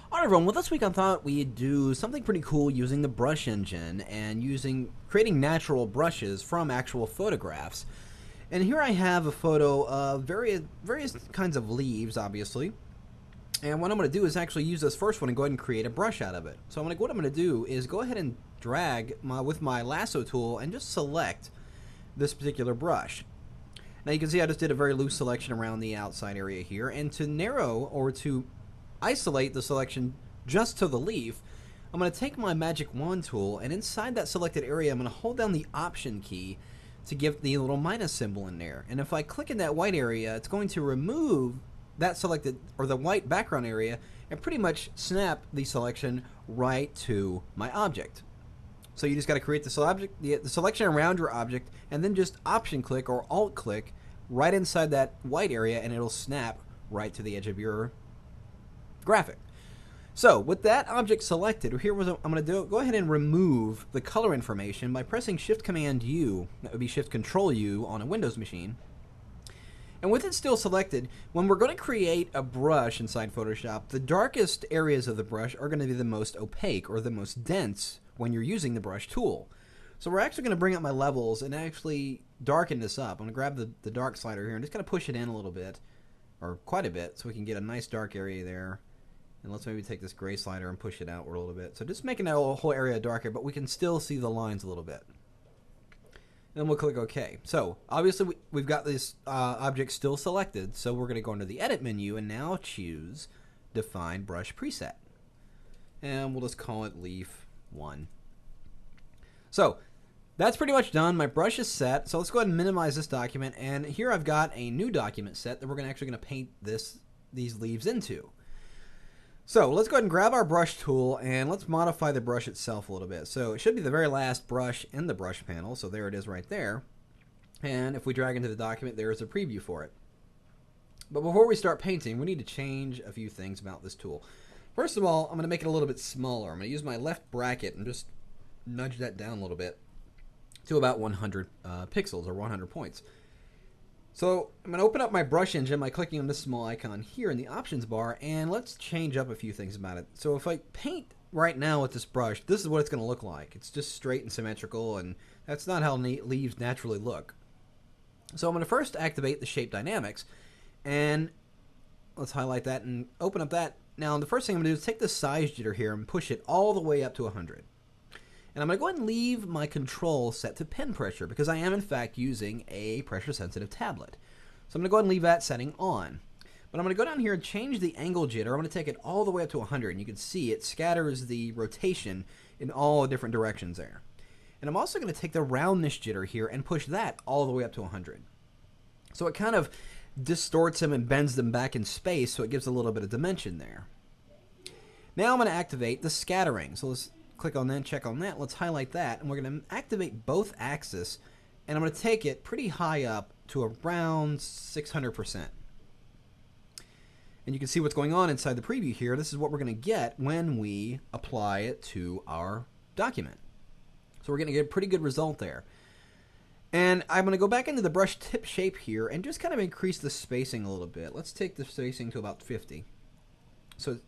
Alright everyone, well this week I thought we'd do something pretty cool using the brush engine and creating natural brushes from actual photographs. And here I have a photo of various kinds of leaves, obviously. And what I'm going to do is actually use this first one and go ahead and create a brush out of it. So what I'm going to do is go ahead and drag with my lasso tool and just select this particular brush. Now you can see I just did a very loose selection around the outside area here, and to narrow or to isolate the selection just to the leaf, I'm going to take my magic wand tool, and inside that selected area I'm going to hold down the option key to give the little minus symbol in there. And if I click in that white area, it's going to remove that selected or the white background area and pretty much snap the selection right to my object. So you just got to create the selection around your object, and then just option click or alt click right inside that white area, and it'll snap right to the edge of your graphic. So with that object selected, here was I'm going to do. Go ahead and remove the color information by pressing Shift Command U. That would be Shift Control U on a Windows machine. And with it still selected, when we're going to create a brush inside Photoshop, the darkest areas of the brush are going to be the most opaque or the most dense when you're using the brush tool. So we're actually going to bring up my levels and actually darken this up. I'm going to grab the dark slider here and just kind of push it in a little bit, or quite a bit, so we can get a nice dark area there. And let's maybe take this gray slider and push it outward a little bit. So just making that whole area darker, but we can still see the lines a little bit. And then we'll click OK. So obviously we've got this object still selected, so we're going to go into the Edit menu and now choose Define Brush Preset. And we'll just call it Leaf 1. So that's pretty much done. My brush is set. So let's go ahead and minimize this document. And here I've got a new document set that we're actually going to paint these leaves into. So let's go ahead and grab our brush tool and let's modify the brush itself a little bit. So it should be the very last brush in the brush panel. So there it is right there. And if we drag into the document, there's a preview for it. But before we start painting, we need to change a few things about this tool. First of all, I'm going to make it a little bit smaller. I'm going to use my left bracket and just nudge that down a little bit to about 100 pixels or 100 points. So I'm going to open up my brush engine by clicking on this small icon here in the options bar, and let's change up a few things about it. So if I paint right now with this brush, this is what it's going to look like. It's just straight and symmetrical, and that's not how leaves naturally look. So I'm going to first activate the shape dynamics, and let's highlight that and open up that. Now the first thing I'm going to do is take the size jitter here and push it all the way up to 100. And I'm going to go ahead and leave my control set to pen pressure because I am in fact using a pressure sensitive tablet. So I'm going to go ahead and leave that setting on. But I'm going to go down here and change the angle jitter. I'm going to take it all the way up to 100, and you can see it scatters the rotation in all different directions there. And I'm also going to take the roundness jitter here and push that all the way up to 100. So it kind of distorts them and bends them back in space, so it gives a little bit of dimension there. Now I'm going to activate the scattering. So let's click on that, check on that. Let's highlight that, and we're going to activate both axes, and I'm going to take it pretty high up to around 600%. And you can see what's going on inside the preview here. This is what we're going to get when we apply it to our document. So we're going to get a pretty good result there. And I'm going to go back into the brush tip shape here and just kind of increase the spacing a little bit. Let's take the spacing to about 50. So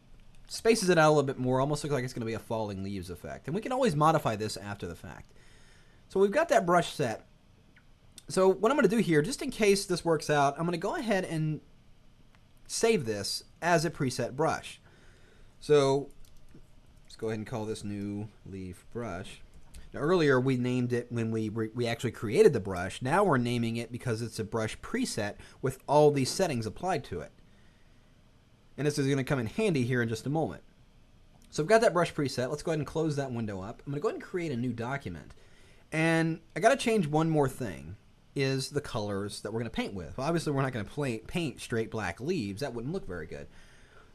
spaces it out a little bit more, almost look like it's going to be a falling leaves effect. And we can always modify this after the fact. So we've got that brush set. So what I'm going to do here, just in case this works out, I'm going to go ahead and save this as a preset brush. So let's go ahead and call this new leaf brush. Now earlier we named it when we actually created the brush. Now we're naming it because it's a brush preset with all these settings applied to it. And this is going to come in handy here in just a moment. So I've got that brush preset. Let's go ahead and close that window up. I'm going to go ahead and create a new document. And I got to change one more thing, is the colors that we're going to paint with. Well, obviously we're not going to paint straight black leaves. That wouldn't look very good.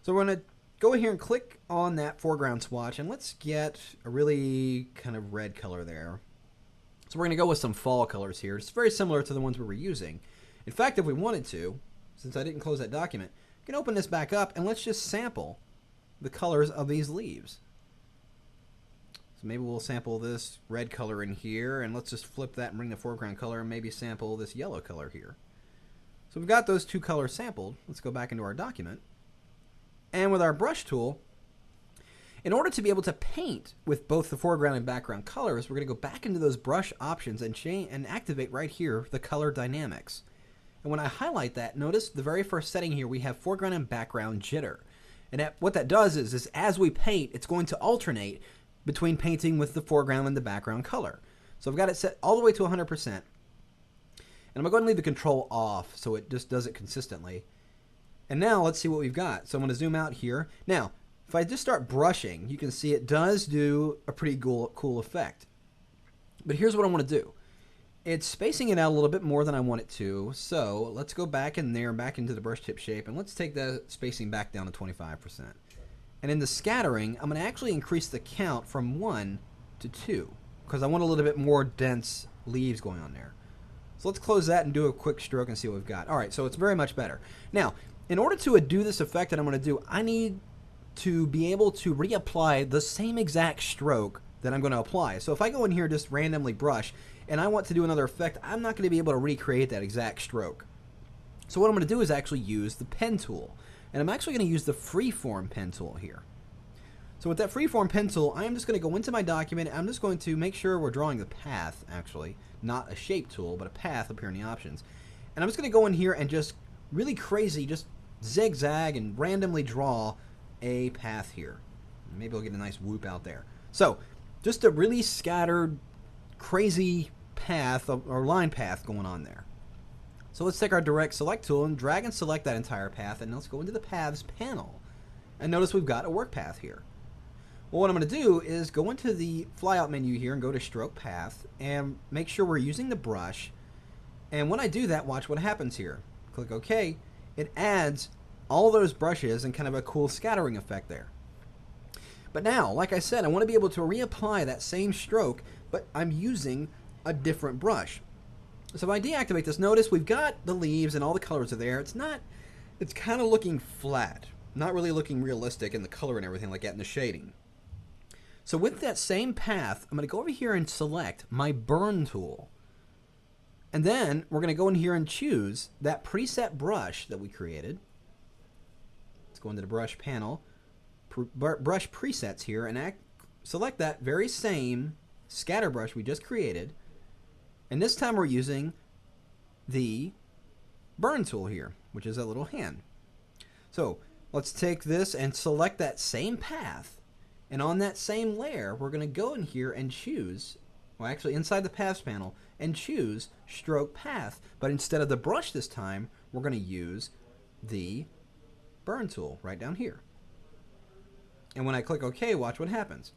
So we're going to go in here and click on that foreground swatch, and let's get a really kind of red color there. So we're going to go with some fall colors here. It's very similar to the ones we were using. In fact, if we wanted to, since I didn't close that document, we can open this back up and let's just sample the colors of these leaves. So maybe we'll sample this red color in here, and let's just flip that and bring the foreground color and maybe sample this yellow color here. So we've got those two colors sampled. Let's go back into our document. And with our brush tool, In order to be able to paint with both the foreground and background colors, we're going to go back into those brush options and activate right here the color dynamics. And when I highlight that, notice the very first setting here, we have foreground and background jitter. And what that does is as we paint, it's going to alternate between painting with the foreground and the background color. So I've got it set all the way to 100%. And I'm going to go ahead and leave the control off so it just does it consistently. And now let's see what we've got. So I'm going to zoom out here. Now, if I just start brushing, you can see it does do a pretty cool effect. But here's what I want to do. It's spacing it out a little bit more than I want it to. So let's go back in there, back into the brush tip shape, and let's take the spacing back down to 25%. And in the scattering, I'm going to actually increase the count from 1 to 2 because I want a little bit more dense leaves going on there. So let's close that and do a quick stroke and see what we've got. All right, so it's very much better. Now, in order to do this effect that I'm going to do, I need to be able to reapply the same exact stroke that I'm going to apply. So if I go in here and just randomly brush and I want to do another effect, I'm not going to be able to recreate that exact stroke. So what I'm going to do is actually use the pen tool. And I'm actually going to use the freeform pen tool here. So with that freeform pen tool, I'm just going to go into my document. I'm just going to make sure we're drawing the path, actually, not a shape tool, but a path up here in the options. And I'm just going to go in here and just really crazy, just zigzag and randomly draw a path here. Maybe I'll get a nice whoop out there. So just a really scattered, crazy path or line path going on there. So let's take our direct select tool and drag and select that entire path, and let's go into the paths panel. And notice we've got a work path here. Well, what I'm going to do is go into the flyout menu here and go to stroke path and make sure we're using the brush. And when I do that, watch what happens here. Click OK. It adds all those brushes and kind of a cool scattering effect there. But now, like I said, I want to be able to reapply that same stroke, but I'm using a different brush. So if I deactivate this, notice we've got the leaves and all the colors are there. It's kind of looking flat, not really looking realistic in the color and everything like that in the shading. So with that same path, I'm going to go over here and select my burn tool. And then we're going to go in here and choose that preset brush that we created. Let's go into the brush panel, brush presets here, and select that very same scatter brush we just created. And this time we're using the burn tool here, which is a little hand. So let's take this and select that same path. And on that same layer, we're going to go in here and choose, well, actually inside the paths panel, and choose stroke path. But instead of the brush this time, we're going to use the burn tool right down here. And when I click OK, watch what happens.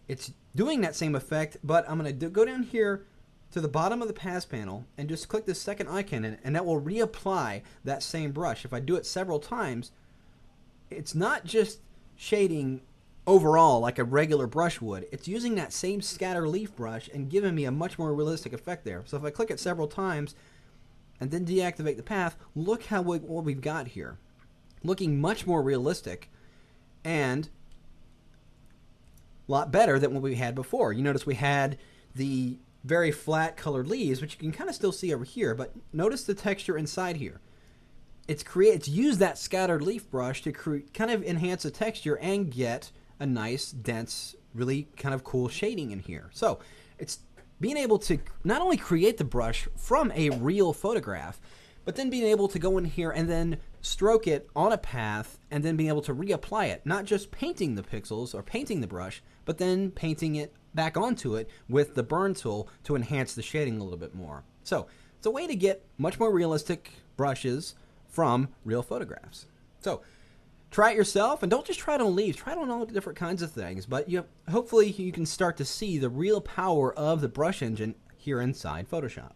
It's doing that same effect, but I'm going to go down here to the bottom of the paths panel and just click this second icon in it, and that will reapply that same brush. If I do it several times, it's not just shading overall like a regular brush would. It's using that same scatter leaf brush and giving me a much more realistic effect there. So if I click it several times and then deactivate the path, look how what we've got here. Looking much more realistic and a lot better than what we had before. You notice we had the very flat colored leaves, which you can kind of still see over here, but notice the texture inside here. It's used that scattered leaf brush to kind of enhance the texture and get a nice, dense, really kind of cool shading in here. So it's being able to not only create the brush from a real photograph, but then being able to go in here and then stroke it on a path and then being able to reapply it. Not just painting the pixels or painting the brush, but then painting it back onto it with the burn tool to enhance the shading a little bit more. So it's a way to get much more realistic brushes from real photographs. So try it yourself, and don't just try it on leaves. Try it on all the different kinds of things. But hopefully you can start to see the real power of the brush engine here inside Photoshop.